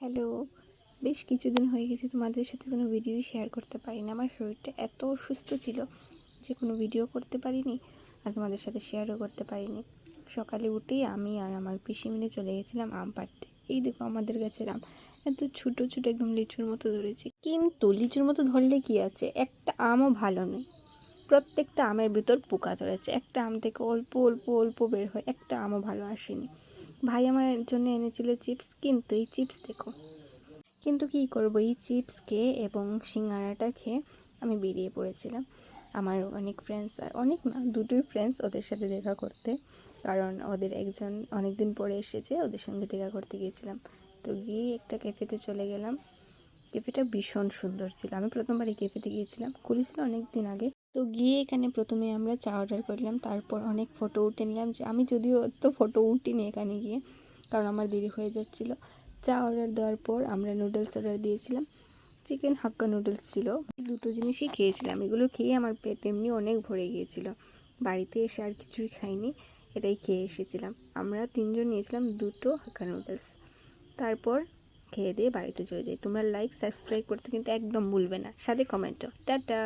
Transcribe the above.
Hello, বেশ কিছুদিন হয়ে গেছে তোমাদের সাথে কোনো ভিডিওই শেয়ার করতে পারি না। আমার শরীরটা এত অসুস্থ ছিল যে কোনো ভিডিও করতে পারিনি আর তোমাদের সাথে শেয়ারও করতে পারিনি। সকালে উঠেই আমি আর আমার পিসি মিলে চলে গেছিলাম আম পাড়তে। এই দেখো আমাদের গাছের আম এত ছোটো ছোটো একদম লিচুর মতো ধরেছি, কিন্তু লিচুর মতো ধরলে কি আছে, একটা আমও ভালো নেই। প্রত্যেকটা আমের ভিতর পোকা ধরেছে, একটা আম থেকে অল্প অল্প অল্প বের হয়, একটা আমও ভালো আসেনি। ভাই আমার জন্য এনেছিল চিপস, কিন্তু এই চিপস দেখো, কিন্তু কী করবো, এই চিপস খেয়ে এবং সিঙ্গারাটা খেয়ে আমি বেরিয়ে পড়েছিলাম আমার অনেক ফ্রেন্ডস, আর অনেক না, দুটোই ফ্রেন্ডস, ওদের সাথে দেখা করতে। কারণ ওদের একজন অনেক দিন পরে এসেছে, ওদের সঙ্গে দেখা করতে গিয়েছিলাম। তো গিয়ে একটা ক্যাফেতে চলে গেলাম। ক্যাফেটা ভীষণ সুন্দর ছিল। আমি প্রথমবার এই ক্যাফেতে গিয়েছিলাম, খুলেছিল অনেক দিন আগে। তো গিয়ে এখানে প্রথমে আমরা চা অর্ডার করলাম, তারপর অনেক ফটো উঠে নিলাম। যে আমি যদিও তো ফটো উঠিনি এখানে গিয়ে, কারণ আমার দেরি হয়ে যাচ্ছিলো। চা অর্ডার দেওয়ার পর আমরা নুডলস অর্ডার দিয়েছিলাম, চিকেন হাক্কা নুডলস ছিল। দুটো জিনিসই খেয়েছিলাম, এগুলো খেয়ে আমার পেট এমনি অনেক ভরে গিয়েছিল। বাড়িতে এসে আর কিছুই খাইনি, এটাই খেয়ে এসেছিলাম। আমরা তিনজন নিয়েছিলাম দুটো হাক্কা নুডলস। তারপর খেয়ে দিয়ে বাড়িতে চলে যাই। তোমরা লাইক সাবস্ক্রাইব করতে কিন্তু একদম ভুলবে না, সাথে কমেন্টও। টাটা।